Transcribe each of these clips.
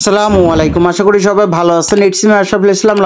আসসালামু আলাইকুম। আশা করি সবাই ভালো আছেন। It's me Ashraful Islam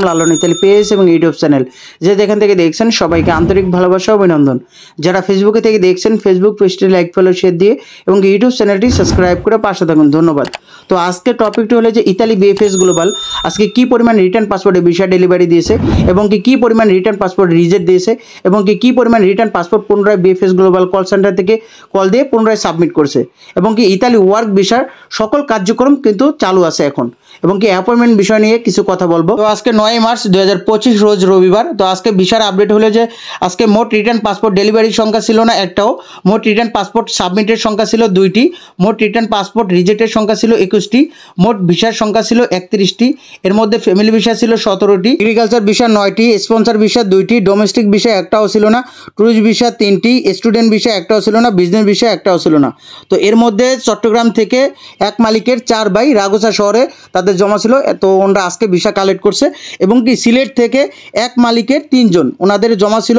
Lalon Italy page এবং ইউটিউব চ্যানেল যে যেখান থেকে দেখছেন সবাইকে আন্তরিক ভালোবাসা ও অভিনন্দন। যারা ফেসবুকে থেকে দেখছেন ফেসবুক পেজটি লাইক ফলো শেয়ার দিয়ে এবং ইউটিউব চ্যানেলটি সাবস্ক্রাইব করে পাশে থাকুন, ধন্যবাদ। তো আজকে টপিকটি হলো যে ইতালি বিএফএস গ্লোবাল আজকে কি পরিমাণ রিটার্ন পাসপোর্টে ভিসা ডেলিভারি দিয়েছে এবং কি পরিমাণ রিটার্ন পাসপোর্ট রিজেক্ট দিয়েছে এবং কি পরিমাণ রিটার্ন পাসপোর্ট পুনরায় বিএফএস গ্লোবাল কল সেন্টার থেকে কল দিয়ে পুনরায় সাবমিট করছে এবং কি ইতালি ওয়ার্ক ভিসার সকল কার্যক্রম কিন্তু চালু আছে এখন এবং কি অ্যাপয়েন্টমেন্ট বিষয় নিয়ে কিছু কথা বলবো। তো আজকে 9 মার্চ 2025 রোজ রবিবার। তো আজকে ভিসার আপডেট হলো যে আজকে মোট রিটার্ন পাসপোর্ট ডেলিভারির সংখ্যা ছিল না একটাও, মোট রিটার্ন পাসপোর্ট সাবমিটের সংখ্যা ছিল 2টি, মোট রিটার্ন পাসপোর্ট রিজেক্টের সংখ্যা ছিল 21টি, মোট ভিসার সংখ্যা ছিল 31টি। এর মধ্যে ফ্যামিলি ভিসা ছিল 17টি, এগ্রিকালচার ভিসা 9টি, স্পন্সর ভিসা 2টি, ডোমেস্টিক ভিসা একটাও ছিল না, ট্যুরিস্ট ভিসা 3টি, স্টুডেন্ট ভিসা একটাও ছিল না, বিজনেস ভিসা একটাও ছিল না। তো এর মধ্যে চট্টগ্রাম থেকে এক মালিকের 4 ভাই রাগোসা শহরে তাদের জমা ছিল, তো ওনারা আজকে ভিসা কালেক্ট করছে এবং কি সিলেট থেকে এক মালিকের 3 জন ওনাদের জমা ছিল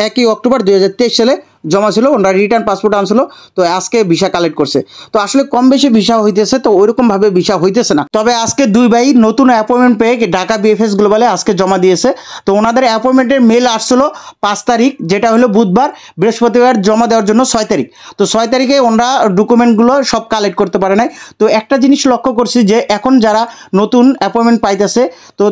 1 অক্টোবর 2023 সালে জমা ছিল, ওনারা রিটার্ন পাসপোর্ট আনছিল, তো আজকে ভিসা কালেক্ট করছে। তো আসলে কম বেশি ভিসা হইতেছে, তো ওইরকমভাবে ভিসা হইতেছে না। তবে আজকে 2 ভাই নতুন অ্যাপয়েন্টমেন্ট পেয়ে ঢাকা বিএফএস গ্লোবালে আজকে জমা দিয়েছে। তো ওনাদের অ্যাপয়েন্টমেন্টের মেল আসছিল 5 তারিখ, যেটা হলো বুধবার, বৃহস্পতিবার জমা দেওয়ার জন্য 6 তারিখ। তো 6 তারিখে ওনারা ডকুমেন্টগুলো সব কালেক্ট করতে পারে নাই। তো একটা জিনিস লক্ষ্য করছি যে এখন যারা নতুন অ্যাপয়েন্টমেন্ট পাইতেছে তো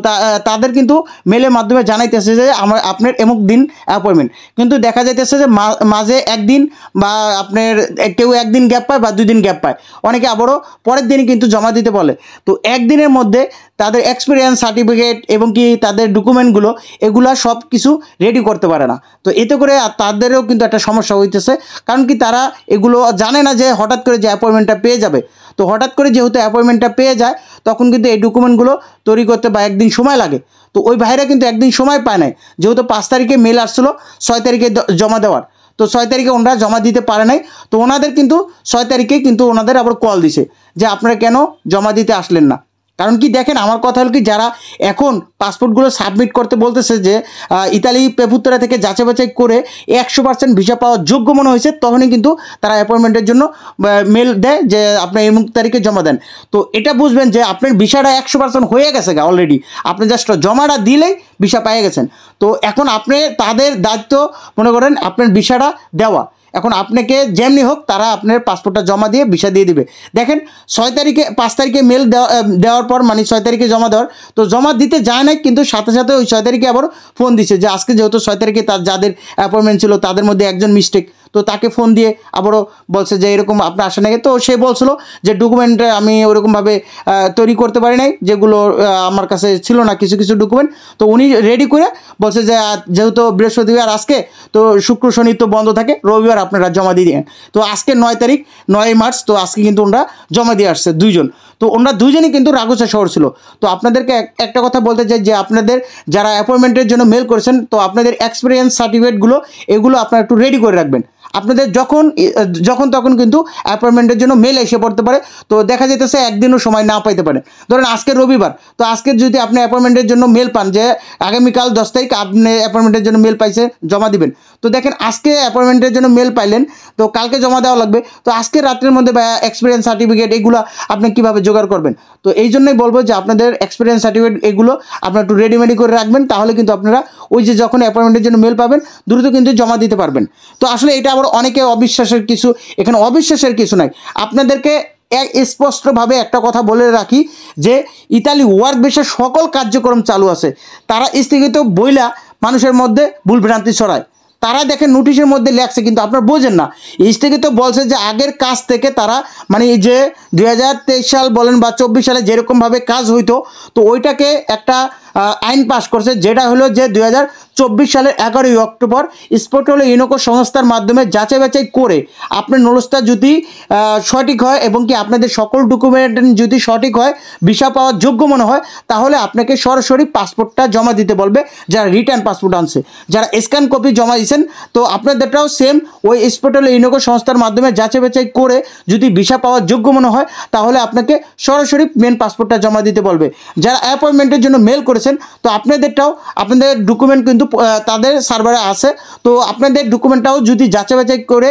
তাদের কিন্তু মেলের মাধ্যমে জানাইতেছে যে আপনার এমুক দিন অ্যাপয়েন্টমেন্ট, কিন্তু দেখা যাইতেছে যে মাঝে একদিন বা আপনার কেউ একদিন গ্যাপ পায় বা 2 দিন গ্যাপ পায়, অনেকে আবারও পরের দিনই কিন্তু জমা দিতে বলে। তো একদিনের মধ্যে তাদের এক্সপিরিয়েন্স সার্টিফিকেট এবং কি তাদের ডকুমেন্টগুলো এগুলা সব কিছু রেডি করতে পারে না। তো এতে করে তাদেরও কিন্তু একটা সমস্যা হইতেছে, কারণ কি তারা এগুলো জানে না যে হঠাৎ করে যে অ্যাপয়েন্টমেন্টটা পেয়ে যাবে। তো হঠাৎ করে যেহেতু অ্যাপয়েন্টমেন্টটা পেয়ে যায় তখন কিন্তু এই ডকুমেন্টগুলো তৈরি করতে বা একদিন সময় লাগে। তো ওই ভাইরা কিন্তু একদিন সময় পায় নাই, যেহেতু 5 তারিখে মেল আসছিলো 6 তারিখে জমা দেওয়ার। তো 6 তারিখে ওনারা জমা দিতে পারে নাই। তো ওনাদের কিন্তু 6 তারিখে কিন্তু ওনাদের আবার কল দিছে যে আপনারা কেন জমা দিতে আসলেন না। কারণ কি দেখেন, আমার কথা হলো কি যারা এখন পাসপোর্টগুলো সাবমিট করতে বলতেছে যে ইতালি পেপুত্তরা থেকে যাচাই বাছাই করে 100% ভিসা পাওয়ার যোগ্য মনে হয়েছে, তখনই কিন্তু তারা অ্যাপয়েন্টমেন্টের জন্য মেল দেয় যে আপনি এই তারিখে জমা দেন। তো এটা বুঝবেন যে আপনার ভিসাটা 100% হয়ে গেছে অলরেডি, আপনি জাস্ট জমাটা দিলেই ভিসা পেয়ে গেছেন। তো এখন আপনি তাদের দায়িত্ব মনে করেন আপনার ভিসাটা দেওয়া। এখন আপনাকে যেমনি হোক তারা আপনার পাসপোর্টটা জমা দিয়ে ভিসা দিয়ে দিবে। দেখেন 6 তারিখে 5 তারিখে মেল দেওয়ার পর মানে 6 তারিখে জমা দেওয়ার, তো জমা দিতে যায় না, কিন্তু সাথে সাথে ওই 6 তারিখে আবার ফোন দিছে যে আজকে যেহেতু 6 তারিখে যাদের অ্যাপয়েন্টমেন্ট ছিল তাদের মধ্যে একজন মিস্টেক, তো তাকে ফোন দিয়ে আবারও বলছে যে এরকম আপনার আসে নাকি। তো সে বলছিল যে ডকুমেন্ট আমি ওরকমভাবে তৈরি করতে পারি নাই, যেগুলো আমার কাছে ছিল না কিছু কিছু ডকুমেন্ট। তো উনি রেডি করে বলছে যে যেহেতু বৃহস্পতিবার আজকে, তো শুক্র শনি তো বন্ধ থাকে, রবিবার আপনারা জমা দিয়ে দিন। তো আজকে 9 তারিখ 9 মার্চ, তো আজকে কিন্তু ওনারা জমা দিয়ে আসছে 2 জন। তো ওনারা 2 জনই কিন্তু রাগোসা শহর ছিল। তো আপনাদেরকে একটা কথা বলতে চাই যে আপনাদের যারা অ্যাপয়েন্টমেন্টের জন্য মেল করেছেন, তো আপনাদের এক্সপিরিয়েন্স সার্টিফিকেটগুলো এগুলো আপনারা একটু রেডি করে রাখবেন। আপনাদের যখন তখন কিন্তু অ্যাপয়েন্টমেন্টের জন্য মেল এসে পড়তে পারে। তো দেখা যেতেছে একদিনও সময় না পাইতে পারেন। ধরেন আজকে রবিবার, তো আজকে যদি আপনি অ্যাপয়েন্টমেন্টের জন্য মেল পান যে আগামীকাল 10 তারিখ আপনি অ্যাপয়েন্টমেন্টের জন্য মেল পাইছে জমা দিবেন, তো দেখেন আজকে অ্যাপয়েন্টমেন্টের জন্য মেল পাইলেন, তো কালকে জমা দেওয়া লাগবে। তো আজকে রাত্রের মধ্যে বা এক্সপিরিয়েন্স সার্টিফিকেট এগুলো আপনি কীভাবে জোগাড় করবেন? তো এই জন্যই বলবো যে আপনাদের এক্সপিরিয়েন্স সার্টিফিকেট এগুলো আপনারা একটু রেডিমেডি করে রাখবেন, তাহলে কিন্তু আপনারা ওই যে যখন অ্যাপয়েন্টমেন্টের জন্য মেল পাবেন দ্রুত কিন্তু জমা দিতে পারবেন। তো আসলে এটা আবার অনেকে অবিশ্বাসের কিছু, এখানে অবিশ্বাসের কিছু নাই। আপনাদেরকে স্পষ্টভাবে একটা কথা বলে রাখি যে ইতালি ওয়ার্ক ভিসার সকল কার্যক্রম চালু আছে। তারা স্থগিত বইলা মানুষের মধ্যে ভুলভ্রান্তি ছড়ায়। তারা দেখেন নোটিশের মধ্যে লেখছে, কিন্তু আপনারা বোঝেন না। স্থগিত বলছে যে আগের কাজ থেকে তারা মানে এই যে 2023 সাল বলেন বা 24 সালে যেরকমভাবে কাজ হইতো, তো ওইটাকে একটা আইন পাস করছে, যেটা হলো যে 2024 সালের 11 অক্টোবর স্পোর্টল ইউনোকো সংস্থার মাধ্যমে যাচাই বাছাই করে আপনার নলস্তা যদি সঠিক হয় এবং কি আপনাদের সকল ডকুমেন্ট যদি সঠিক হয়, ভিসা পাওয়ার যোগ্য মনে হয়, তাহলে আপনাকে সরাসরি পাসপোর্টটা জমা দিতে বলবে। যারা রিটার্ন পাসপোর্ট আনছে, যারা স্ক্যান কপি জমা দিয়েছেন, তো আপনাদেরটাও সেম ওই স্পোর্টল ইউনোকো সংস্থার মাধ্যমে যাচাই বাছাই করে যদি ভিসা পাওয়ার যোগ্য মনে হয়, তাহলে আপনাকে সরাসরি মেন পাসপোর্টটা জমা দিতে বলবে। যারা অ্যাপয়েন্টমেন্টের জন্য মেল করেছেন করেছেন, তো আপনাদেরটাও আপনাদের ডকুমেন্ট কিন্তু তাদের সার্ভারে আছে। তো আপনাদের ডকুমেন্টটাও যদি যাচাই বাছাই করে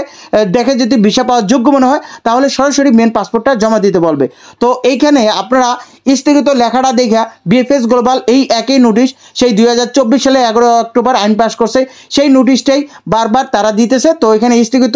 দেখে যদি ভিসা পাওয়ার যোগ্য মনে হয় তাহলে সরাসরি মেন পাসপোর্টটা জমা দিতে বলবে। তো এইখানে আপনারা স্থগিত লেখাটা দেখা বিএফএস গ্লোবাল এই একই নোটিশ সেই 2024 সালে 11 অক্টোবর আইন পাস করছে, সেই নোটিশটাই বারবার তারা দিতেছে। তো এখানে স্থগিত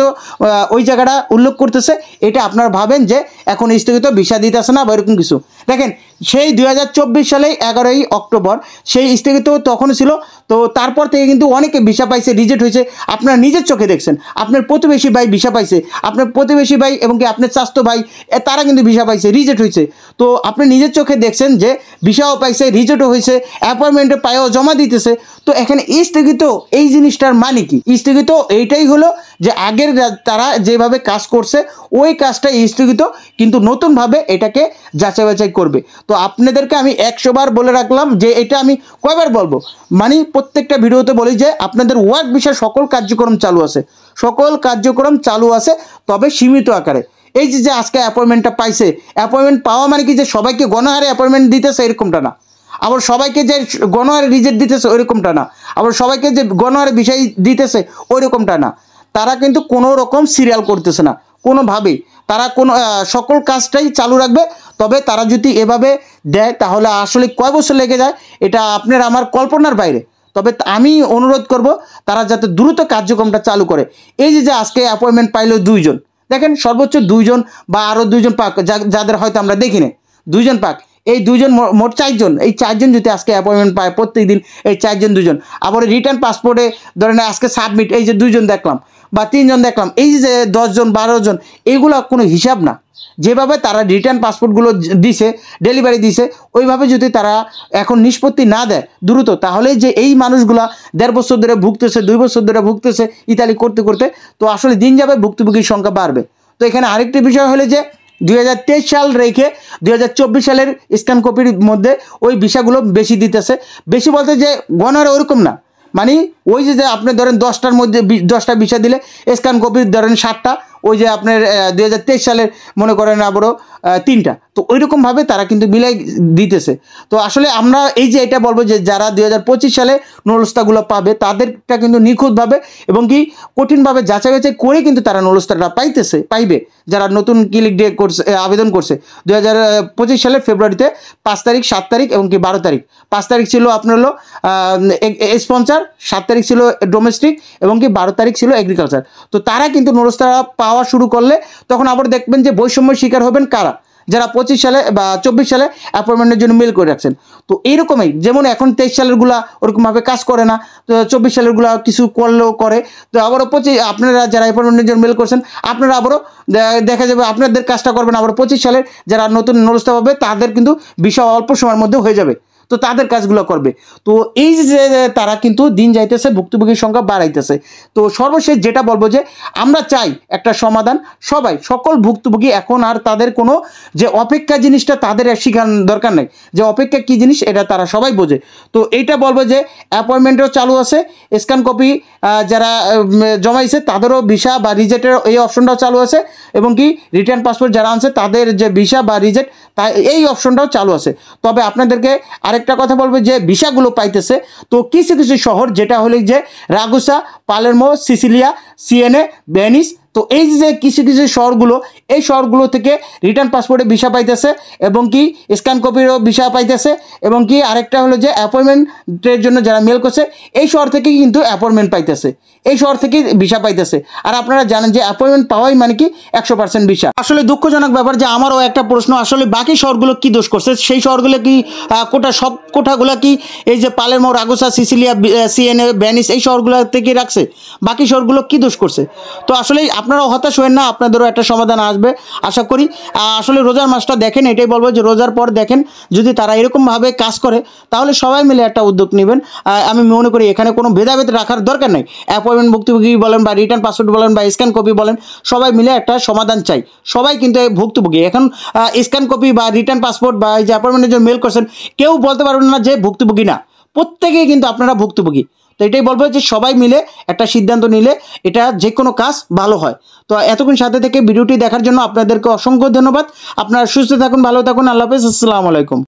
ওই জায়গাটা উল্লেখ করতেছে, এটা আপনারা ভাবেন যে এখন স্থগিত ভিসা দিতেছে না বা এরকম কিছু। দেখেন সেই 2024 সালে 11 অক্টোবর সেই স্থগিত তখন ছিল। তো তারপর থেকে কিন্তু অনেকে ভিসা পাইছে, রিজেক্ট হয়েছে। আপনারা নিজের চোখে দেখছেন, আপনার প্রতিবেশী ভাই ভিসা পাইছে, আপনার প্রতিবেশী ভাই এবং কি আপনার স্বাস্থ্য ভাই তারা কিন্তু ভিসা পাইছে, রিজেক্ট হয়েছে। তো আপনি নিজের চোখে দেখছেন যে ভিসাও পাইছে, রিজেক্টও হয়েছে, অ্যাপয়েন্টমেন্টে পায়েও জমা দিতেছে। তো এখানে স্থগিত এই জিনিসটার মানে কি? স্থগিত এইটাই হলো যে আগের তারা যেভাবে কাজ করছে ওই কাজটা স্থগিত, কিন্তু নতুনভাবে এটাকে যাচাই বাছাই করবে। তো আপনাদেরকে আমি 100 বার বলে রাখলাম যে এটা আমি কয়বার বলবো, মানে প্রত্যেকটা ভিডিওতে বলি যে আপনাদের ওয়ার্ক ভিসা সকল কার্যক্রম চালু আছে, সকল কার্যক্রম চালু আছে, তবে সীমিত আকারে। এই যে আজকে অ্যাপয়েন্টমেন্টটা পাইছে, অ্যাপয়েন্টমেন্ট পাওয়া মানে কি যে সবাইকে গণহারে অ্যাপয়েন্টমেন্ট দিতেছে এরকমটা না, আবার সবাইকে যে গণহারে রিজেক্ট দিতেছে ওইরকমটা না, আবার সবাইকে যে গণহারে বিষয় দিতেছে ওইরকমটা না। তারা কিন্তু কোনো রকম সিরিয়াল করতেছে না কোনোভাবেই, তারা কোনো সকল কাজটাই চালু রাখবে। তবে তারা যদি এভাবে দেয় তাহলে আসলে কয় বছর লেগে যায় এটা আপনার আমার কল্পনার বাইরে। তবে আমি অনুরোধ করব তারা যাতে দ্রুত কার্যক্রমটা চালু করে। এই যে আজকে অ্যাপয়েন্টমেন্ট পাইলো 2 জন, দেখেন সর্বোচ্চ 2 জন বা আরও 2 জন পাক, যাদের হয়তো আমরা দেখি না, 2 জন পাক, এই 2 জন মোট 4 জন, এই 4 জন যদি আজকে অ্যাপয়েন্টমেন্ট পায় প্রত্যেক দিন, এই 4 জন 2 জন, আবার রিটার্ন পাসপোর্টে ধরেন আজকে সাবমিট এই যে 2 জন দেখলাম বা 3 জন দেখলাম, এই যে 10 জন 12 জন, এইগুলো কোনো হিসাব না। যেভাবে তারা রিটার্ন পাসপোর্টগুলো দিছে, ডেলিভারি দিছে, ওইভাবে যদি তারা এখন নিষ্পত্তি না দেয় দ্রুত, তাহলে যে এই মানুষগুলা 1.5 বছর ধরে ভুগতেছে, 2 বছর ধরে ভুগতেছে ইতালি করতে করতে, তো আসলে দিন যাবে ভুক্তভোগীর সংখ্যা বাড়বে। তো এখানে আরেকটি বিষয় হলো যে 2023 সাল রেখে 2024 সালের স্ক্যান কপির মধ্যে ওই ভিসাগুলো বেশি দিতেছে। বেশি বলতে যে গণহারে ওরকম না, মানে ওই যে আপনি ধরেন 10টার মধ্যে 10টা ভিসা দিলে স্ক্যান কপি ধরেন 7টা, ওই যে আপনার 2023 সালের মনে করেন আবারও 3টা, তো ওইরকমভাবে তারা কিন্তু মিলাই দিতেছে। তো আসলে আমরা এই যে এটা বলবো যে যারা 2025 সালে নুলস্তাগুলো পাবে তাদেরটা কিন্তু নিখুঁতভাবে এবং কি কঠিনভাবে যাচাই বাছাই করে কিন্তু তারা নুলস্তাটা পাইবে। যারা নতুন ক্লিক ডে করছে, আবেদন করছে 2025 সালের ফেব্রুয়ারিতে 5 তারিখ 7 তারিখ এবং কি 12 তারিখ। 5 তারিখ ছিল আপনার হলো স্পন্সার, 7 তারিখ ছিল ডোমেস্টিক এবং কি 12 তারিখ ছিল এগ্রিকালচার। তো তারা কিন্তু নুলস্তা পাওয়া শুরু করলে তখন আবার দেখবেন যে বৈষম্যের শিকার হবেন কারা, যারা 25 সালে বা 24 সালে অ্যাপয়েন্টমেন্টের জন্য মেল করে রাখছেন। তো এইরকমই যেমন এখন 23 সালেরগুলা ওরকমভাবে কাজ করে না, তো 24 সালেরগুলা কিছু করলেও করে, তো আবারও আপনারা যারা অ্যাপয়েন্টমেন্টের জন্য মেল করছেন আপনারা আবারও দেখা যাবে আপনাদের কাজটা করবেন, আবার 25 সালের যারা নতুন নুলস্তা পাবে তাদের কিন্তু বিষয় অল্প সময়ের মধ্যে হয়ে যাবে, তো তাদের কাজগুলো করবে। তো এই যে তারা কিন্তু দিন যাইতেছে ভুক্তভোগীর সংখ্যা বাড়াইতেছে। তো সর্বশেষ যেটা বলবো যে আমরা চাই একটা সমাধান, সবাই সকল ভুক্তভোগী এখন আর তাদের কোনো যে অপেক্ষা জিনিসটা তাদের শেখানোর দরকার নেই, যে অপেক্ষা কী জিনিস এটা তারা সবাই বোঝে। তো এইটা বলবো যে অ্যাপয়েন্টমেন্টও চালু আছে, স্ক্যান কপি যারা জমাইছে তাদেরও ভিসা বা রিজেক্টের এই অপশনটাও চালু আছে, এবং কি রিটার্ন পাসপোর্ট যারা আনছে তাদের যে ভিসা বা রিজেক্ট এই অপশনটাও চালু আছে। তবে আপনাদেরকে আরেকটা কথা বলবো যে ভিসাগুলো পাইতেছে তো কিছু কিছু শহর, যেটা হলো যে রাগুসা, পালেরমো, সিসিলিয়া, সিএনএ, ভেনিস, তো এই যে কিছু কিছু শহরগুলো, এই শহরগুলো থেকে রিটার্ন পাসপোর্টে ভিসা পাইতেছে এবং কি স্ক্যান কপিরও ভিসা পাইতেছে, এবং কি আরেকটা হলো যে অ্যাপয়েন্টমেন্টের জন্য যারা মেল করছে এই শহর থেকেই কিন্তু অ্যাপয়েন্টমেন্ট পাইতেছে, এই শহর থেকেই ভিসা পাইতেছে। আর আপনারা জানেন যে অ্যাপয়েন্টমেন্ট পাওয়াই মানে কি 100% ভিসা। আসলে দুঃখজনক ব্যাপার যে আমারও একটা প্রশ্ন, আসলে বাকি শহরগুলো কি দোষ করছে? সেই শহরগুলো কি সব কোঠাগুলো কি এই যে পালেরমো, রাগুসা, সিসিলিয়া, সিএনএ, ভেনিস এই শহরগুলো থেকে রাখছে? বাকি শহরগুলো কি দোষ করছে? তো আসলে আপনারাও হতাশ হবেন না, আপনাদেরও একটা সমাধান আসবে আশা করি। আসলে রোজার মাসটা দেখেন, এটাই বলবো যে রোজার পর দেখেন যদি তারা এরকমভাবে কাজ করে তাহলে সবাই মিলে একটা উদ্যোগ নেবেন। আমি মনে করি এখানে কোনো ভেদাভেদ রাখার দরকার নেই, অ্যাপয়েন্টমেন্ট ভুক্তভোগী বলেন বা রিটার্ন পাসপোর্ট বলেন বা স্ক্যান কপি বলেন, সবাই মিলে একটা সমাধান চাই। সবাই কিন্তু ভুক্তভোগী। এখন স্ক্যান কপি বা রিটার্ন পাসপোর্ট বা এই যে অ্যাপয়েন্টমেন্টের জন্য মেল করছেন কেউ বলতে পারবেন না যে ভুক্তভোগী না, প্রত্যেকেই কিন্তু আপনারা ভুক্তভোগী। তো এটাই বলবো যে সবাই মিলে একটা সিদ্ধান্ত নিলে এটা যে কোনো কাজ ভালো হয়। তো এতক্ষণ সাথে থেকে ভিডিওটি দেখার জন্য আপনাদেরকে অসংখ্য ধন্যবাদ। আপনারা সুস্থ থাকুন, ভালো থাকুন, আল্লাহ হাফেজ, আসসালামু আলাইকুম।